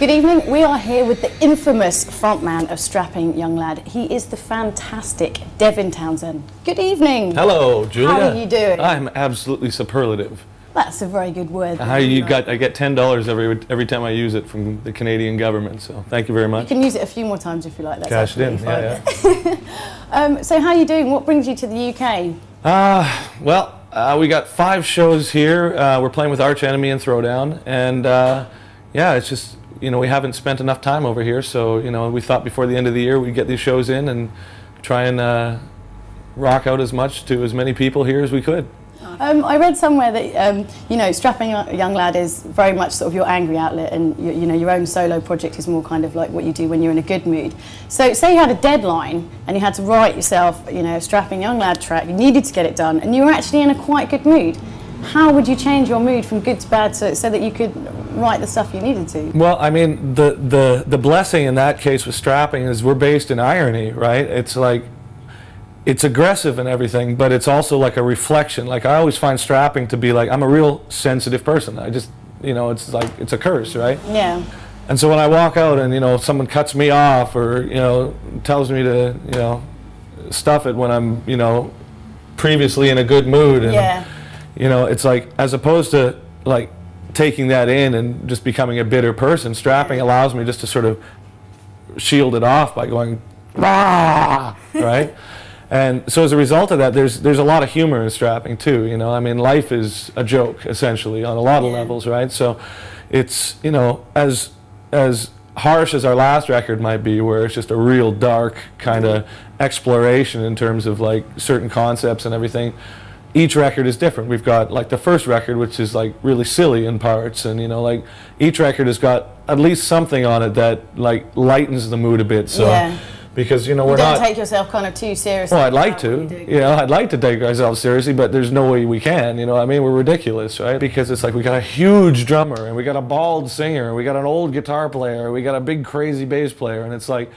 Good evening. We are here with the infamous frontman of Strapping Young Lad. He is the fantastic Devin Townsend. Good evening. Hello, Julia. How are you doing? I'm absolutely superlative. That's a very good word. I get $10 every time I use it from the Canadian government, so thank you very much. You can use it a few more times if you like. That's Cash it in, yeah. So how are you doing? What brings you to the UK? We got 5 shows here. We're playing with Arch Enemy and Throwdown, and yeah, it's just, you know, we haven't spent enough time over here, so, you know, we thought before the end of the year we'd get these shows in and try and rock out as much to as many people here as we could. I read somewhere that, you know, Strapping Young Lad is very much sort of your angry outlet, and you know, your own solo project is more kind of like what you do when you're in a good mood. So say you had a deadline and you had to write yourself, you know, a Strapping Young Lad track, you needed to get it done, and you were actually in a quite good mood. How would you change your mood from good to bad so that you could write the stuff you needed to? Well, I mean, the blessing in that case with Strapping is we're based in irony, right? It's like, it's aggressive and everything, but it's also like a reflection. Like, I always find Strapping to be like, I'm a real sensitive person. I just, you know, it's like, it's a curse, right? Yeah. And so when I walk out and, you know, someone cuts me off or, you know, tells me to, you know, stuff it when I'm, you know, previously in a good mood. And, yeah. You know, it's like, as opposed to like taking that in and just becoming a bitter person, Strapping allows me just to sort of shield it off by going, rah, right? And so as a result of that, there's a lot of humor in Strapping too, you know. I mean, life is a joke, essentially, on a lot of levels, right? So it's, you know, as harsh as our last record might be, where it's just a real dark kind of exploration in terms of like certain concepts and everything, each record is different. We've got like the first record, which is like really silly in parts, and, you know, like each record has got at least something on it that like lightens the mood a bit. So. Yeah. Because, you know, we're don't not take yourself kind of too seriously. Well, I'd like to. You know, I'd like to take ourselves seriously, but there's no way we can. You know, I mean, we're ridiculous, right? Because it's like we got a huge drummer, and we got a bald singer, and we got an old guitar player, we got a big crazy bass player, and it's like,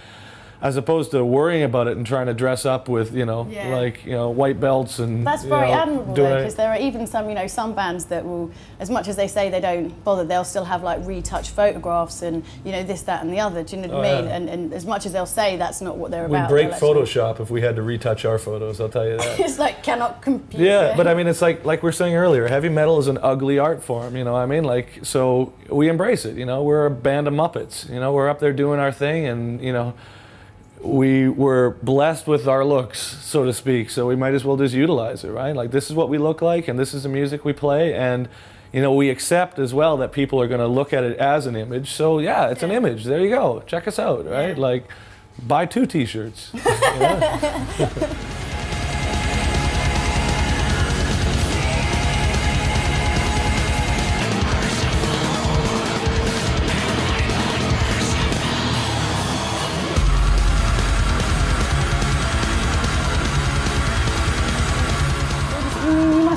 as opposed to worrying about it and trying to dress up with, you know, like, you know, white belts and. That's very admirable, though, because there are even some, you know, some bands that will, as much as they say they don't bother, they'll still have like retouched photographs and, you know, this, that, and the other. Do you know what I mean? And as much as they'll say that's not what they're about. We'd break Photoshop if we had to retouch our photos. I'll tell you that. It's like cannot compete. Yeah, but I mean, it's like we were saying earlier, heavy metal is an ugly art form. You know what I mean? Like, so we embrace it. You know, we're a band of Muppets. You know, we're up there doing our thing, and, you know, we were blessed with our looks, so to speak, so we might as well just utilize it, right? Like, this is what we look like, and this is the music we play, and, you know, we accept as well that people are going to look at it as an image. So yeah, it's an image. There you go. Check us out, right? Like, buy 2 t-shirts.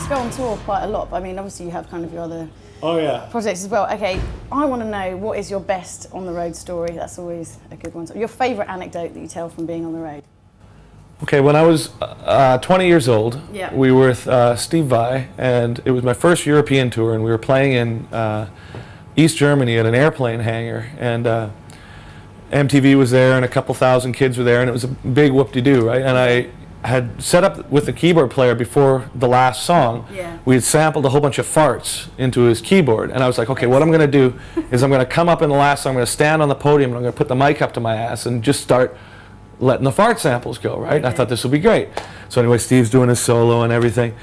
Go on tour quite a lot, but I mean, obviously you have kind of your other projects as well. Okay, I want to know, what is your best on the road story? That's always a good one. Your favourite anecdote that you tell from being on the road? Okay, when I was 20 years old, we were with Steve Vai, and it was my first European tour, and we were playing in East Germany at an airplane hangar, and MTV was there, and a couple thousand kids were there, and it was a big whoop-de-doo, right? And I had set up with the keyboard player before the last song. We had sampled a whole bunch of farts into his keyboard, and I was like, okay, what I'm going to do is I'm going to come up in the last song, I'm going to stand on the podium, and I'm going to put the mic up to my ass and just start letting the fart samples go, right? I thought this would be great. So anyway, Steve's doing his solo and everything,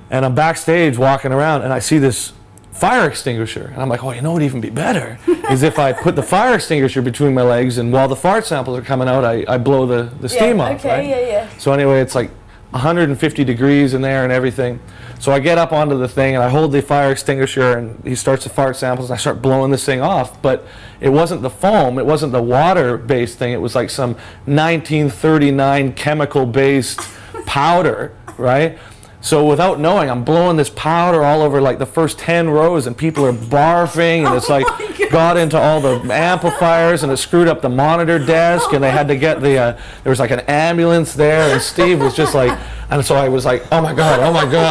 and I'm backstage walking around, and I see this fire extinguisher, and I'm like, oh, you know what would even be better is if I put the fire extinguisher between my legs, and while the fart samples are coming out, I blow the steam off, right? So anyway, it's like 150 degrees in there and everything. So I get up onto the thing, and I hold the fire extinguisher, and he starts to fart samples, and I start blowing this thing off. But it wasn't the foam, it wasn't the water-based thing, it was like some 1939 chemical-based powder, right? So without knowing, I'm blowing this powder all over like the first 10 rows, and people are barfing, and it's like got into all the amplifiers, and it screwed up the monitor desk, and they had to get the, there was like an ambulance there, and Steve was just like, And so I was like, oh my God,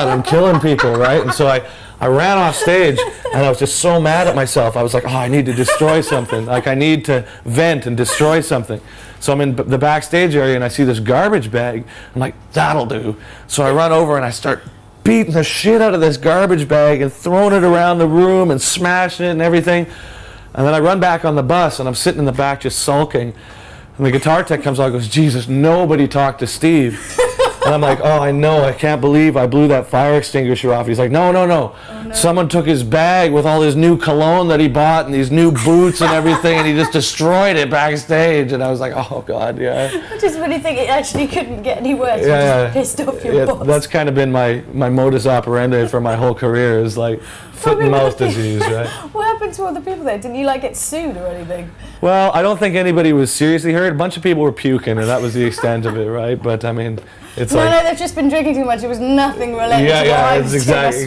I'm killing people, right? And so I ran off stage, and I was just so mad at myself. I was like, oh, I need to destroy something. Like, I need to vent and destroy something. So I'm in the backstage area, and I see this garbage bag. I'm like, that'll do. So I run over, and I start beating the shit out of this garbage bag and throwing it around the room and smashing it and everything. And then I run back on the bus, and I'm sitting in the back just sulking. And the guitar tech comes out and goes, Jesus, nobody talked to Steve. And I'm like, oh, I know, I can't believe I blew that fire extinguisher off. He's like, no, no, no. Oh, no. Someone took his bag with all his new cologne that he bought and these new boots and everything, and he just destroyed it backstage. And I was like, oh, God, yeah. I just really think it actually couldn't get any worse. Yeah, just pissed off your boss. That's kind of been my modus operandi for my whole career, is like foot and mouth disease, right? What happened to other people there? Didn't you like get sued or anything? Well, I don't think anybody was seriously hurt. A bunch of people were puking, and that was the extent of it, right? But I mean, it's like, no, they've just been drinking too much. It was nothing related. Yeah, it's exactly.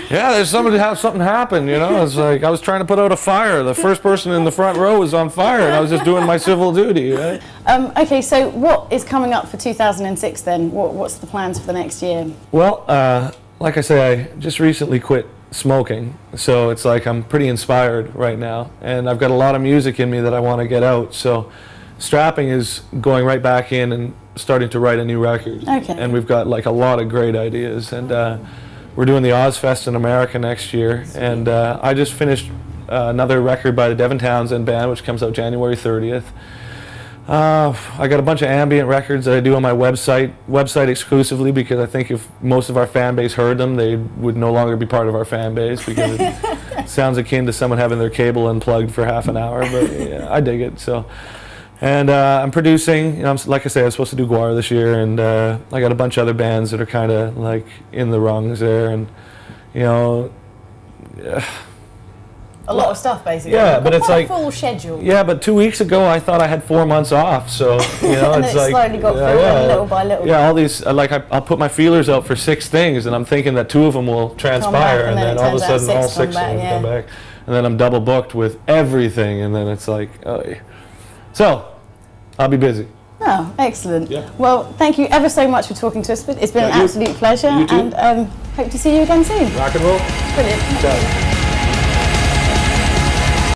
Yeah, there's somebody have something happen. You know, it's like I was trying to put out a fire. The first person in the front row was on fire, and I was just doing my civil duty. Right? Okay, so what is coming up for 2006 then? What's the plans for the next year? Well, like I say, I just recently quit smoking, so it's like I'm pretty inspired right now, and I've got a lot of music in me that I want to get out. So strapping is going right back in and starting to write a new record. Okay. And we've got like a lot of great ideas, and we're doing the Ozfest in America next year. Sweet. And I just finished another record by the Devin Townsend band, which comes out January 30th. I got a bunch of ambient records that I do on my website exclusively, because I think if most of our fan base heard them, they would no longer be part of our fan base, because it sounds akin to someone having their cable unplugged for half an hour. But yeah, I dig it. So. And I'm producing, you know, like I say, I was supposed to do Guar this year, and I got a bunch of other bands that are kind of like in the rungs there, and you know, a lot of stuff basically. Yeah, but it's like full schedule. Yeah, but 2 weeks ago I thought I had 4 months off, so you know, and it's like slowly got filled little by little. Yeah, all these like I'll put my feelers out for 6 things, and I'm thinking that 2 of them will transpire, and then all of a sudden all 6 of them come back, and then I'm double booked with everything, and then it's like, oh yeah. So I'll be busy. Oh, excellent. Yeah. Well, thank you ever so much for talking to us. It's been an absolute pleasure, and hope to see you again soon. Rock and roll. Brilliant. Ciao.